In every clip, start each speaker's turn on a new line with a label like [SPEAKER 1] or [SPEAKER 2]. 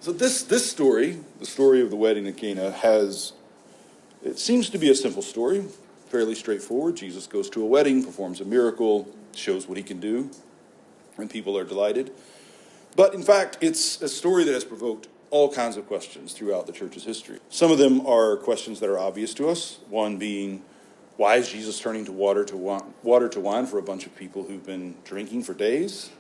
[SPEAKER 1] So this story, the story of the wedding at Cana, it seems to be a simple story, fairly straightforward. Jesus goes to a wedding, performs a miracle, shows what he can do, and people are delighted. But in fact, it's a story that has provoked all kinds of questions throughout the church's history. Some of them are questions that are obvious to us, one being, why is Jesus turning to water to wine for a bunch of people who've been drinking for days?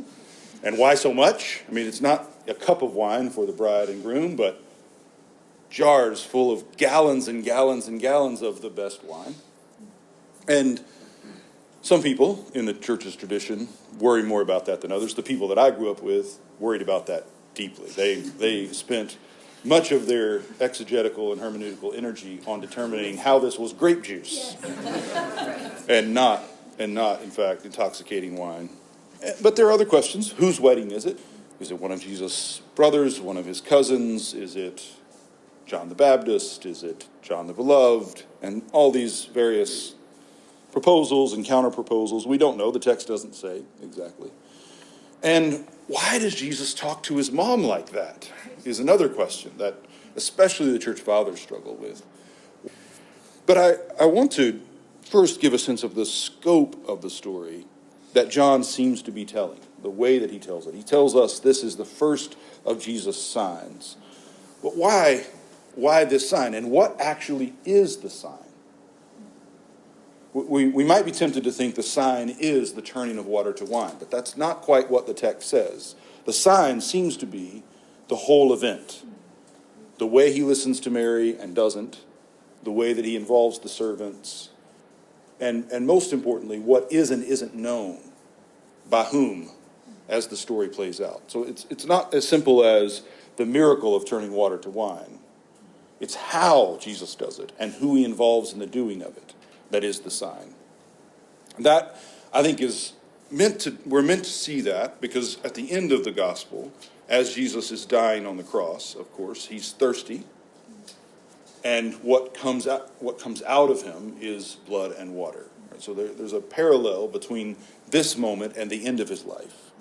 [SPEAKER 1] And why so much? I mean, it's not a cup of wine for the bride and groom, but jars full of gallons and gallons and gallons of the best wine. And some people in the church's tradition worry more about that than others. The people that I grew up with worried about that deeply. They spent much of their exegetical and hermeneutical energy on determining how this was grape juice, and not, in fact, intoxicating wine. But there are other questions. Whose wedding is it? Is it one of Jesus' brothers, one of his cousins? Is it John the Baptist? Is it John the Beloved? And all these various proposals and counter-proposals. We don't know. The text doesn't say exactly. And why does Jesus talk to his mom like that is another question that especially the church fathers struggle with. But I want to first give a sense of the scope of the story that John seems to be telling, the way that he tells it. He tells us this is the first of Jesus' signs. But why this sign? And what actually is the sign? We might be tempted to think the sign is the turning of water to wine, but that's not quite what the text says. The sign seems to be the whole event. The way he listens to Mary and doesn't, the way that he involves the servants, and most importantly, what is and isn't known by whom as the story plays out. So it's not as simple as the miracle of turning water to wine. It's how Jesus does it and who he involves in the doing of it that is the sign. That, I think, we're meant to see that because at the end of the gospel, as Jesus is dying on the cross, of course, he's thirsty. And what comes out of him is blood and water. Right? So there's a parallel between this moment and the end of his life.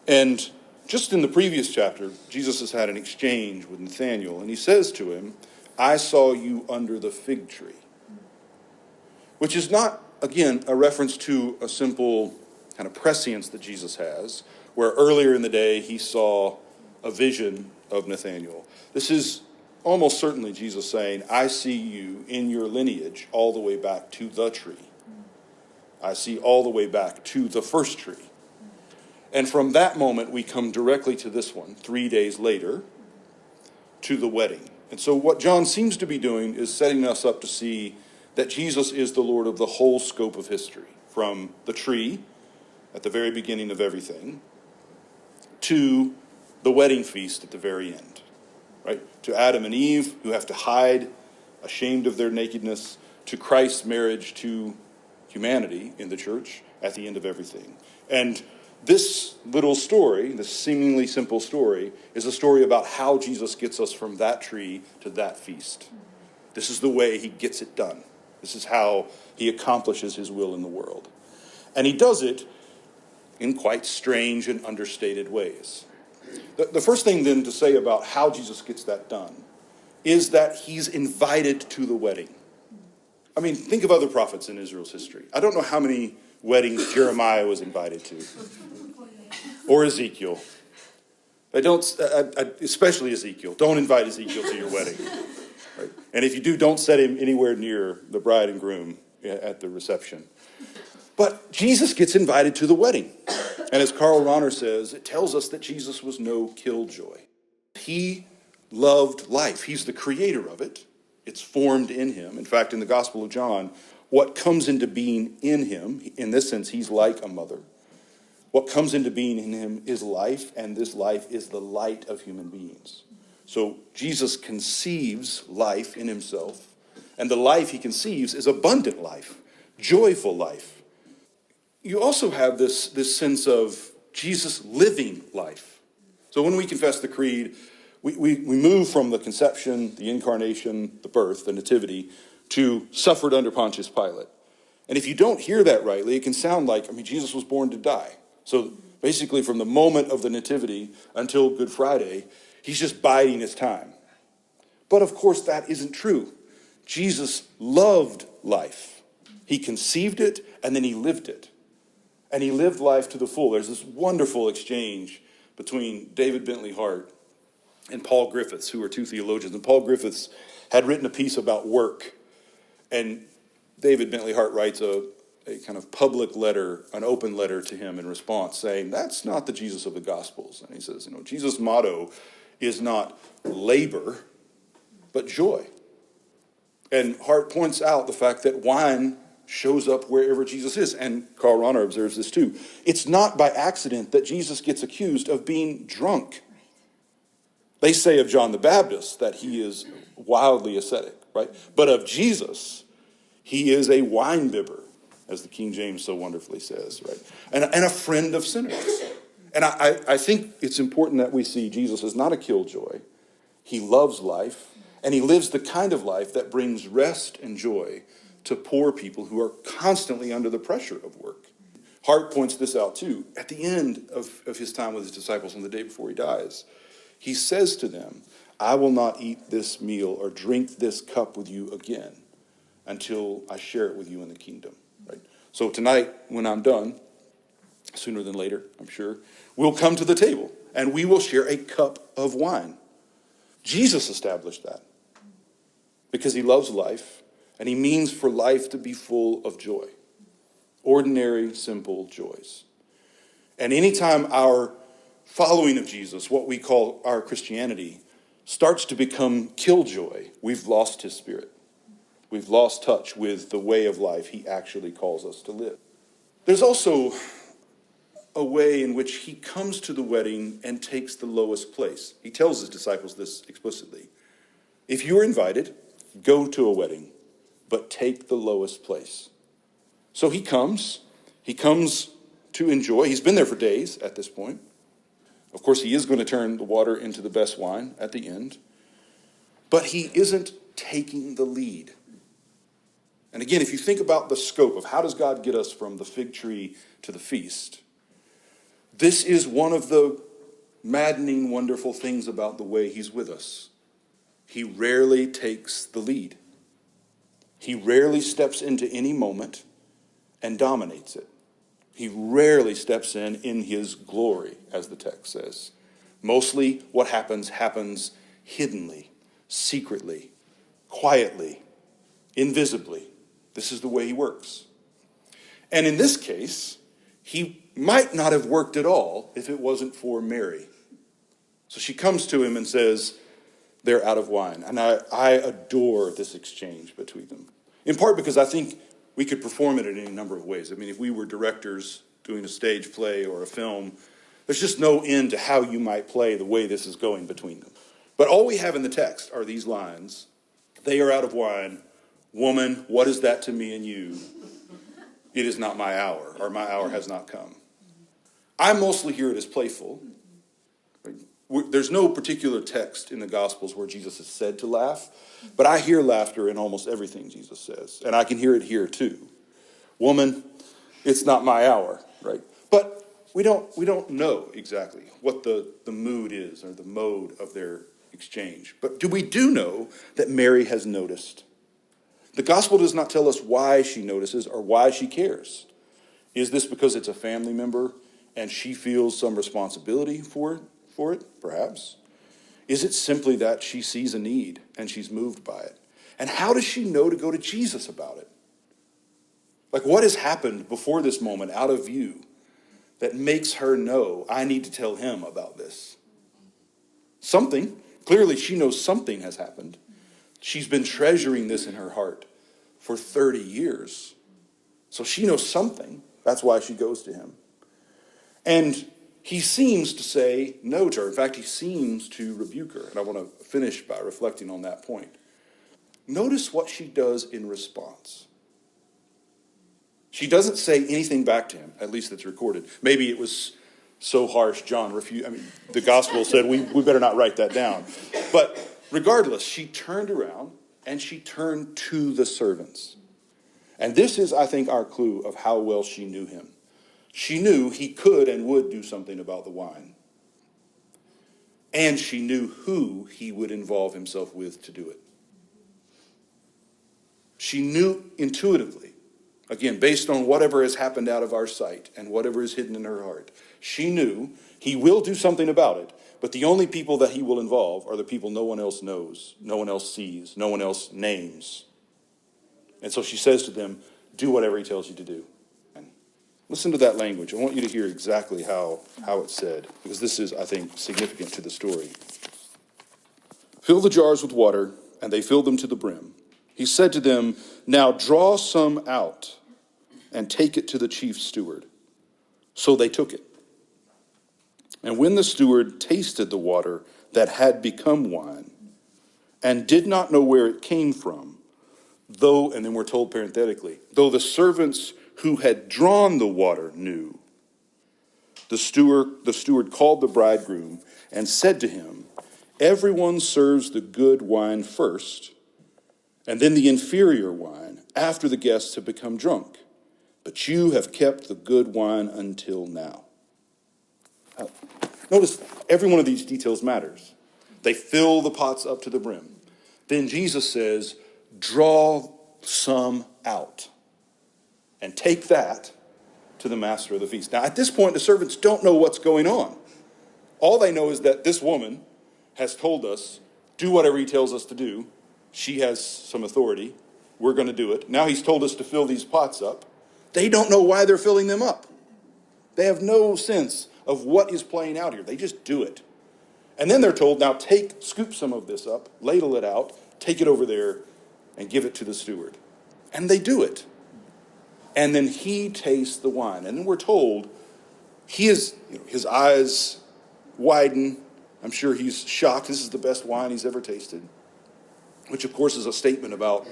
[SPEAKER 1] And just in the previous chapter, Jesus has had an exchange with Nathanael, and he says to him, I saw you under the fig tree. Which is not, again, a reference to a simple kind of prescience that Jesus has, where earlier in the day he saw a vision of Nathanael. This is almost certainly Jesus saying, I see you in your lineage all the way back to the tree. I see all the way back to the first tree. And from that moment, we come directly to this one, 3 days later, to the wedding. And so what John seems to be doing is setting us up to see that Jesus is the Lord of the whole scope of history, from the tree at the very beginning of everything to the wedding feast at the very end, right? To Adam and Eve, who have to hide, ashamed of their nakedness, to Christ's marriage to humanity in the church at the end of everything. And this little story, this seemingly simple story, is a story about how Jesus gets us from that tree to that feast. This is the way he gets it done. This is how he accomplishes his will in the world. And he does it in quite strange and understated ways. The first thing then to say about how Jesus gets that done is that he's invited to the wedding. I mean, think of other prophets in Israel's history. I don't know how many weddings Jeremiah was invited to. Or Ezekiel. Especially Ezekiel. Don't invite Ezekiel to your wedding. Right? And if you do, don't set him anywhere near the bride and groom at the reception. But Jesus gets invited to the wedding. And as Karl Rahner says, it tells us that Jesus was no killjoy. He loved life. He's the creator of it. It's formed in him. In fact, in the Gospel of John, what comes into being in him, in this sense, he's like a mother. What comes into being in him is life, and this life is the light of human beings. So Jesus conceives life in himself, and the life he conceives is abundant life, joyful life. You also have this sense of Jesus living life. So when we confess the creed, we move from the conception, the incarnation, the birth, the nativity, to suffered under Pontius Pilate. And if you don't hear that rightly, it can sound like, Jesus was born to die. So basically from the moment of the nativity until Good Friday, He's just biding his time. But of course, that isn't true. Jesus loved life. He conceived it, and then he lived it. And he lived life to the full. There's this wonderful exchange between David Bentley Hart and Paul Griffiths, who are two theologians. And Paul Griffiths had written a piece about work. And David Bentley Hart writes a kind of public letter, an open letter to him in response, saying, that's not the Jesus of the Gospels. And he says, Jesus' motto is not labor, but joy. And Hart points out the fact that wine shows up wherever Jesus is. And Karl Rahner observes this too. It's not by accident that Jesus gets accused of being drunk. They say of John the Baptist that he is wildly ascetic, right? But of Jesus, he is a wine bibber, as the King James so wonderfully says, right? And a friend of sinners. And I think it's important that we see Jesus as not a killjoy. He loves life, and he lives the kind of life that brings rest and joy to poor people who are constantly under the pressure of work. Hart points this out too. At the end of his time with his disciples on the day before he dies, he says to them, I will not eat this meal or drink this cup with you again until I share it with you in the kingdom. Right? So tonight, when I'm done, sooner than later, I'm sure, we'll come to the table and we will share a cup of wine. Jesus established that because he loves life and he means for life to be full of joy. Ordinary, simple joys. And anytime our following of Jesus, what we call our Christianity, starts to become killjoy, we've lost his spirit. We've lost touch with the way of life he actually calls us to live. There's also a way in which he comes to the wedding and takes the lowest place. He tells his disciples this explicitly. If you are invited, go to a wedding, but take the lowest place. So he comes to enjoy. He's been there for days at this point. Of course, he is going to turn the water into the best wine at the end. But he isn't taking the lead. And again, if you think about the scope of how does God get us from the fig tree to the feast, this is one of the maddening, wonderful things about the way he's with us. He rarely takes the lead. He rarely steps into any moment and dominates it. He rarely steps in his glory, as the text says. Mostly what happens hiddenly, secretly, quietly, invisibly. This is the way he works. And in this case, he might not have worked at all if it wasn't for Mary. So she comes to him and says, they're out of wine. And I adore this exchange between them. In part because I think we could perform it in any number of ways. I mean, if we were directors doing a stage play or a film, there's just no end to how you might play the way this is going between them. But all we have in the text are these lines. They are out of wine. Woman, what is that to me and you? It is not my hour, or my hour has not come. I mostly hear it as playful. There's no particular text in the Gospels where Jesus is said to laugh, but I hear laughter in almost everything Jesus says, and I can hear it here too. Woman, it's not my hour, right? But we don't know exactly what the mood is or the mode of their exchange. But we do know that Mary has noticed. The Gospel does not tell us why she notices or why she cares. Is this because it's a family member and she feels some responsibility for it, perhaps? Is it simply that she sees a need and she's moved by it? And how does she know to go to Jesus about it? Like, what has happened before this moment out of view that makes her know, I need to tell him about this? Something. Clearly, she knows something has happened. She's been treasuring this in her heart for 30 years. So she knows something. That's why she goes to him. And he seems to say no to her. In fact, he seems to rebuke her. And I want to finish by reflecting on that point. Notice what she does in response. She doesn't say anything back to him, at least that's recorded. Maybe it was so harsh, John refused. I mean, the gospel said we better not write that down. But regardless, she turned around and she turned to the servants. And this is, I think, our clue of how well she knew him. She knew he could and would do something about the wine. and she knew who he would involve himself with to do it. She knew intuitively, again, based on whatever has happened out of our sight and whatever is hidden in her heart, she knew he will do something about it, but the only people that he will involve are the people no one else knows, no one else sees, no one else names. And so she says to them, do whatever he tells you to do. And listen to that language. I want you to hear exactly how it's said, because this is, I think, significant to the story. Fill the jars with water, and they filled them to the brim. He said to them, now draw some out and take it to the chief steward. So they took it. And when the steward tasted the water that had become wine and did not know where it came from, though, and then we're told parenthetically, though the servants who had drawn the water knew, the steward called the bridegroom and said to him, everyone serves the good wine first, and then the inferior wine after the guests have become drunk. But you have kept the good wine until now. Notice every one of these details matters. They fill the pots up to the brim. Then Jesus says, draw some out and take that to the master of the feast. Now, at this point, the servants don't know what's going on. All they know is that this woman has told us, do whatever he tells us to do. She has some authority. We're going to do it. Now he's told us to fill these pots up. They don't know why they're filling them up. They have no sense of what is playing out here. They just do it. And then they're told, now scoop some of this up, ladle it out, take it over there, and give it to the steward. And they do it. And then he tastes the wine. And then we're told, his eyes widen. I'm sure he's shocked. This is the best wine he's ever tasted. Which, of course, is a statement about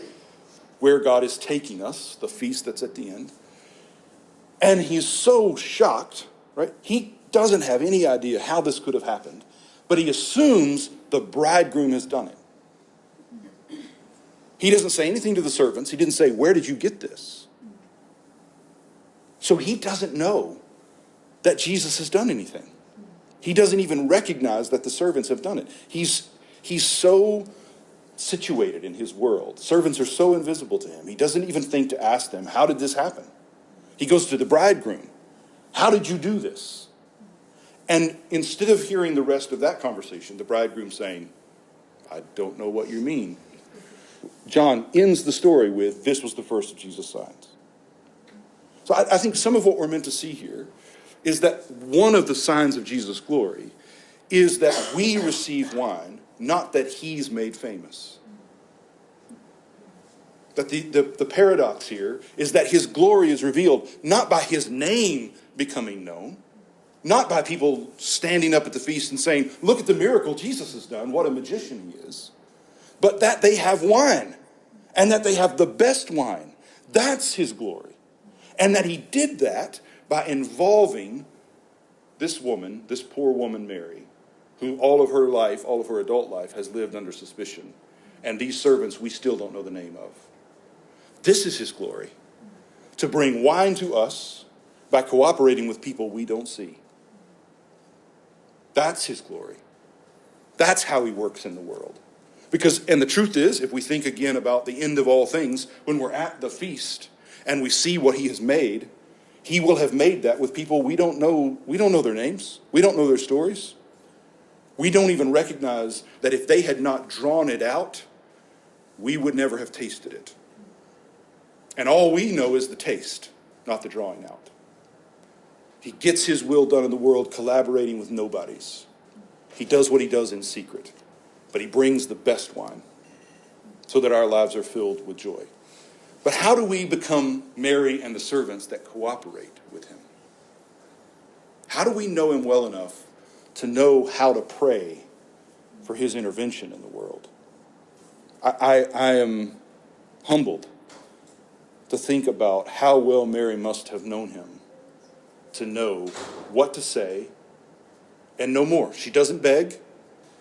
[SPEAKER 1] where God is taking us, the feast that's at the end. And he's so shocked, right? He doesn't have any idea how this could have happened, but he assumes the bridegroom has done it. He doesn't say anything to the servants. He didn't say, where did you get this? So he doesn't know that Jesus has done anything. He doesn't even recognize that the servants have done it. He's so situated in his world. Servants are so invisible to him. He doesn't even think to ask them, how did this happen? He goes to the bridegroom. How did you do this? And instead of hearing the rest of that conversation, the bridegroom saying, I don't know what you mean. John ends the story with, this was the first of Jesus' signs. So I think some of what we're meant to see here is that one of the signs of Jesus' glory is that we receive wine, not that he's made famous. That the paradox here is that his glory is revealed not by his name becoming known, not by people standing up at the feast and saying, look at the miracle Jesus has done, what a magician he is, but that they have wine and that they have the best wine. That's his glory. And that he did that by involving this woman, this poor woman Mary, who all of her life, all of her adult life, has lived under suspicion. And these servants we still don't know the name of. This is his glory, to bring wine to us by cooperating with people we don't see. That's his glory. That's how he works in the world. And the truth is, if we think again about the end of all things, when we're at the feast and we see what he has made, he will have made that with people we don't know. We don't know their names. We don't know their stories. We don't even recognize that if they had not drawn it out, we would never have tasted it. And all we know is the taste, not the drawing out. He gets his will done in the world collaborating with nobodies. He does what he does in secret, but he brings the best wine so that our lives are filled with joy. But how do we become Mary and the servants that cooperate with him? How do we know him well enough to know how to pray for his intervention in the world? I am humbled to think about how well Mary must have known him to know what to say and no more. She doesn't beg.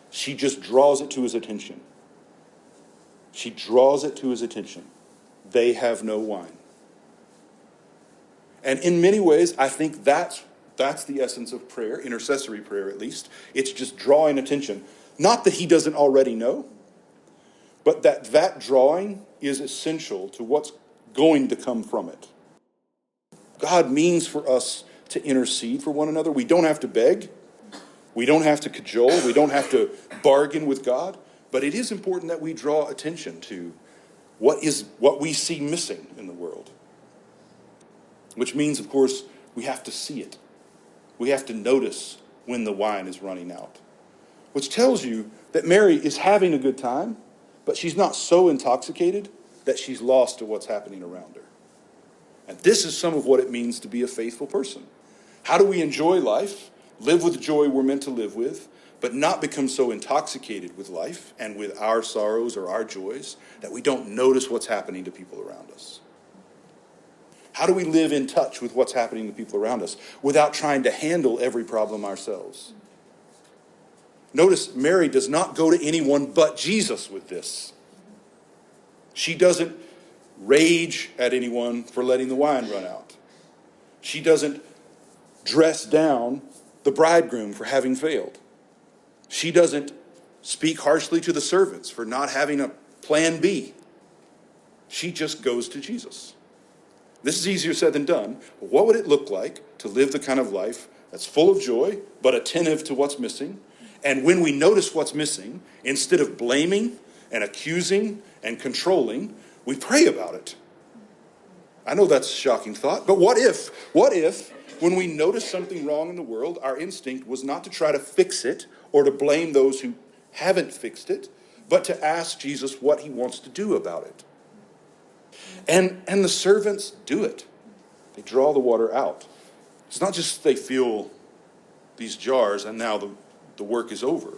[SPEAKER 1] She just draws it to his attention. She draws it to his attention. They have no wine. And in many ways, I think that's That's the essence of prayer, intercessory prayer at least. It's just drawing attention. Not that he doesn't already know, but that drawing is essential to what's going to come from it. God means for us to intercede for one another. We don't have to beg. We don't have to cajole. We don't have to bargain with God. But it is important that we draw attention to what we see missing in the world. Which means, of course, we have to see it. We have to notice when the wine is running out. Which tells you that Mary is having a good time, but she's not so intoxicated that she's lost to what's happening around her. And this is some of what it means to be a faithful person. How do we enjoy life, live with the joy we're meant to live with, but not become so intoxicated with life and with our sorrows or our joys that we don't notice what's happening to people around us? How do we live in touch with what's happening to people around us without trying to handle every problem ourselves? Notice Mary does not go to anyone but Jesus with this. She doesn't rage at anyone for letting the wine run out. She doesn't dress down the bridegroom for having failed. She doesn't speak harshly to the servants for not having a plan B. She just goes to Jesus. This is easier said than done, but what would it look like to live the kind of life that's full of joy, but attentive to what's missing? And when we notice what's missing, instead of blaming and accusing and controlling, we pray about it. I know that's a shocking thought, but what if when we notice something wrong in the world, our instinct was not to try to fix it or to blame those who haven't fixed it, but to ask Jesus what he wants to do about it? And the servants do it. They draw the water out. It's not just they fill these jars and now the work is over.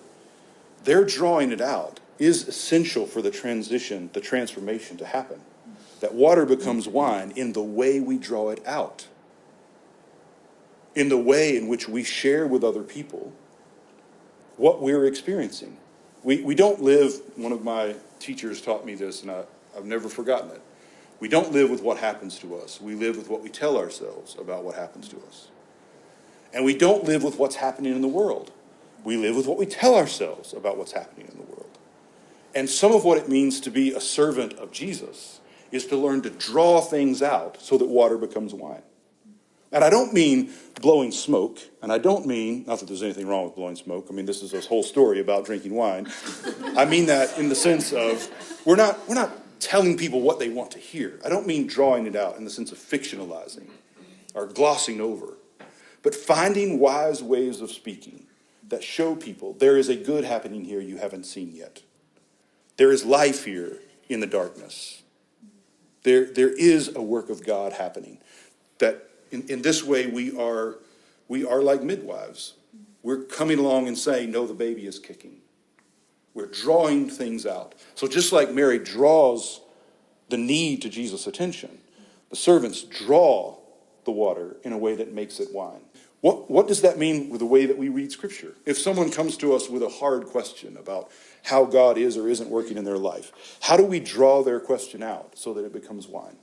[SPEAKER 1] Their drawing it out is essential for the transformation to happen. That water becomes wine in the way we draw it out. In the way in which we share with other people what we're experiencing. We don't live, one of my teachers taught me this and I've never forgotten it. We don't live with what happens to us. We live with what we tell ourselves about what happens to us. And we don't live with what's happening in the world. We live with what we tell ourselves about what's happening in the world. And some of what it means to be a servant of Jesus is to learn to draw things out so that water becomes wine. And I don't mean blowing smoke, and I don't mean, not that there's anything wrong with blowing smoke, I mean this is this whole story about drinking wine. I mean that in the sense of we're not telling people what they want to hear. I don't mean drawing it out in the sense of fictionalizing or glossing over, but finding wise ways of speaking that show people there is a good happening here you haven't seen yet. There is life here in the darkness. There is a work of God happening. That in this way we are like midwives. We're coming along and saying, no, the baby is kicking. We're drawing things out. So just like Mary draws the need to Jesus' attention, the servants draw the water in a way that makes it wine. What does that mean with the way that we read Scripture? If someone comes to us with a hard question about how God is or isn't working in their life, how do we draw their question out so that it becomes wine?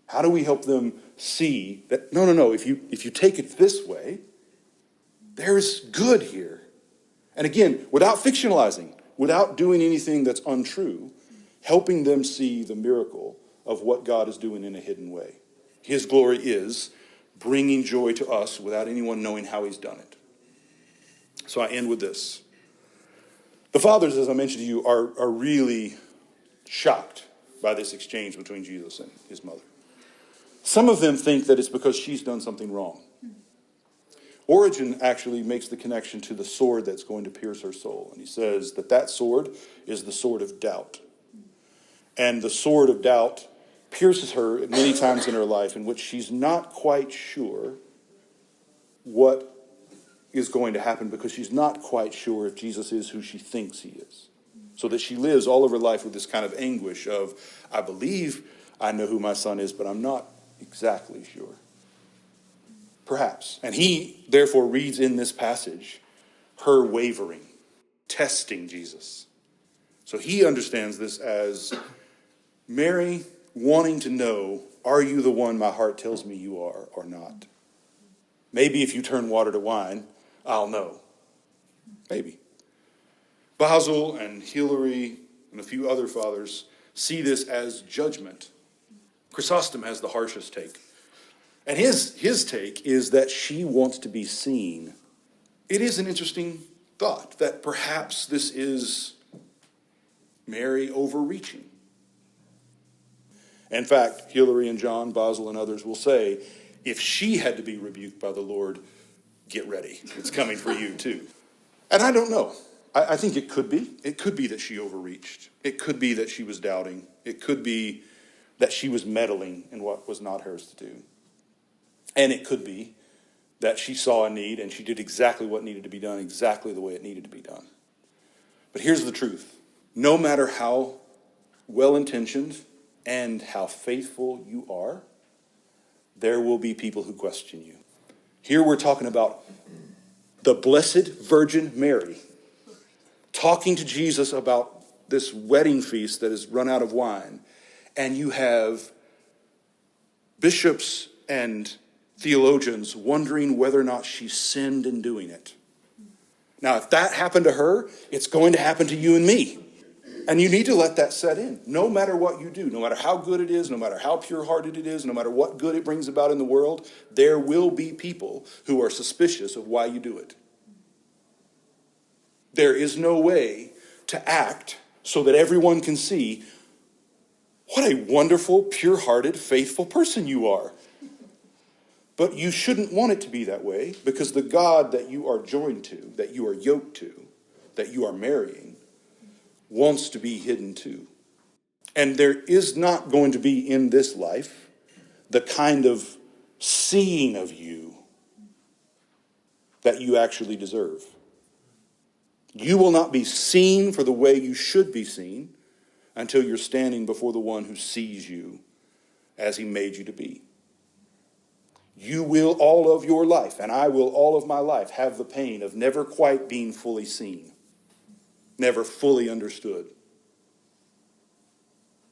[SPEAKER 1] How do we help them see that, no, if you take it this way, there's good here. And again, without fictionalizing, without doing anything that's untrue, helping them see the miracle of what God is doing in a hidden way. His glory is bringing joy to us without anyone knowing how he's done it. So I end with this. The fathers, as I mentioned to you, are really shocked by this exchange between Jesus and his mother. Some of them think that it's because she's done something wrong. Origen actually makes the connection to the sword that's going to pierce her soul. And he says that sword is the sword of doubt. And the sword of doubt pierces her many times in her life in which she's not quite sure what is going to happen because she's not quite sure if Jesus is who she thinks he is. So that she lives all of her life with this kind of anguish of, I believe I know who my son is, but I'm not exactly sure. Perhaps. And he, therefore, reads in this passage her wavering, testing Jesus. So he understands this as Mary wanting to know, are you the one my heart tells me you are or not? Maybe if you turn water to wine, I'll know. Maybe. Basil and Hilary and a few other fathers see this as judgment. Chrysostom has the harshest take. And his take is that she wants to be seen. It is an interesting thought that perhaps this is Mary overreaching. In fact, Hilary and John, Basil and others will say, if she had to be rebuked by the Lord, get ready. It's coming for you too. And I don't know. I think it could be. It could be that she overreached. It could be that she was doubting. It could be that she was meddling in what was not hers to do. And it could be that she saw a need and she did exactly what needed to be done, exactly the way it needed to be done. But here's the truth. No matter how well-intentioned and how faithful you are, there will be people who question you. Here we're talking about the Blessed Virgin Mary talking to Jesus about this wedding feast that has run out of wine. And you have bishops and theologians wondering whether or not she sinned in doing it. Now, if that happened to her, it's going to happen to you and me. And you need to let that set in. No matter what you do, no matter how good it is, no matter how pure-hearted it is, no matter what good it brings about in the world, there will be people who are suspicious of why you do it. There is no way to act so that everyone can see what a wonderful, pure-hearted, faithful person you are. But you shouldn't want it to be that way, because the God that you are joined to, that you are yoked to, that you are marrying, wants to be hidden too. And there is not going to be in this life the kind of seeing of you that you actually deserve. You will not be seen for the way you should be seen until you're standing before the one who sees you as he made you to be. You will all of your life, and I will all of my life, have the pain of never quite being fully seen, never fully understood.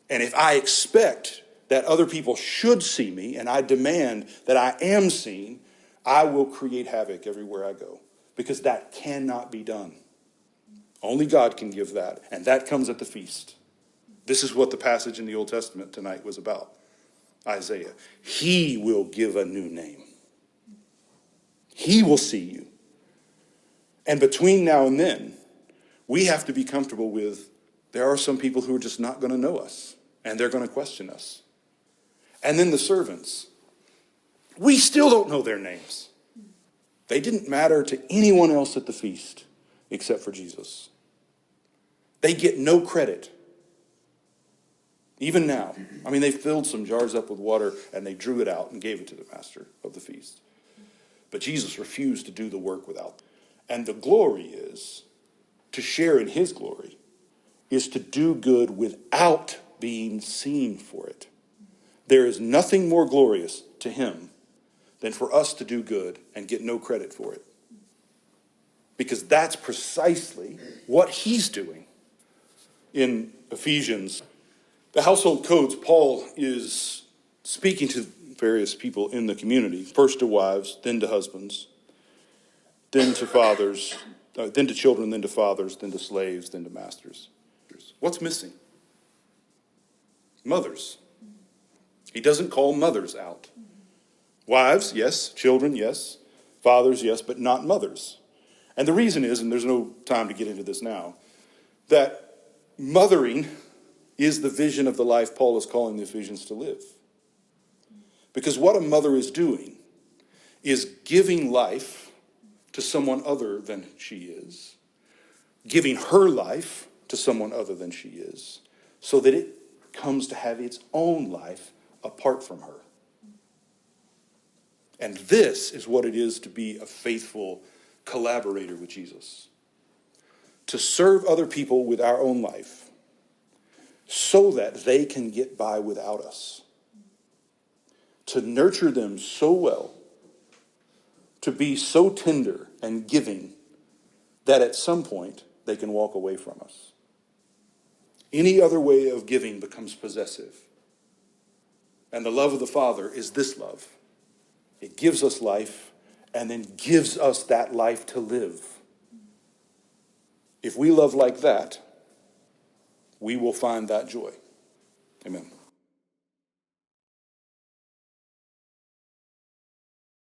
[SPEAKER 1] And if I expect that other people should see me, and I demand that I am seen, I will create havoc everywhere I go, because that cannot be done. Only God can give that, and that comes at the feast. This is what the passage in the Old Testament tonight was about. Isaiah. He will give a new name. He will see you. And between now and then, we have to be comfortable with there are some people who are just not going to know us, and they're going to question us. And then the servants. We still don't know their names. They didn't matter to anyone else at the feast except for Jesus. They get no credit. Even now. I mean, they filled some jars up with water and they drew it out and gave it to the master of the feast. But Jesus refused to do the work without them. And the glory is, to share in his glory, is to do good without being seen for it. There is nothing more glorious to him than for us to do good and get no credit for it. Because that's precisely what he's doing. In Ephesians, the household codes, Paul is speaking to various people in the community, first to wives, then to husbands, then to fathers, then to children, then to fathers, then to slaves, then to masters. What's missing? Mothers. He doesn't call mothers out. Wives, yes. Children, yes. Fathers, yes, but not mothers. And the reason is, and there's no time to get into this now, that mothering is the vision of the life Paul is calling the Ephesians to live. Because what a mother is doing is giving life to someone other than she is, giving her life to someone other than she is, so that it comes to have its own life apart from her. And this is what it is to be a faithful collaborator with Jesus. To serve other people with our own life so that they can get by without us. To nurture them so well, to be so tender and giving that at some point they can walk away from us. Any other way of giving becomes possessive. And the love of the Father is this love. It gives us life and then gives us that life to live. If we love like that, we will find that joy.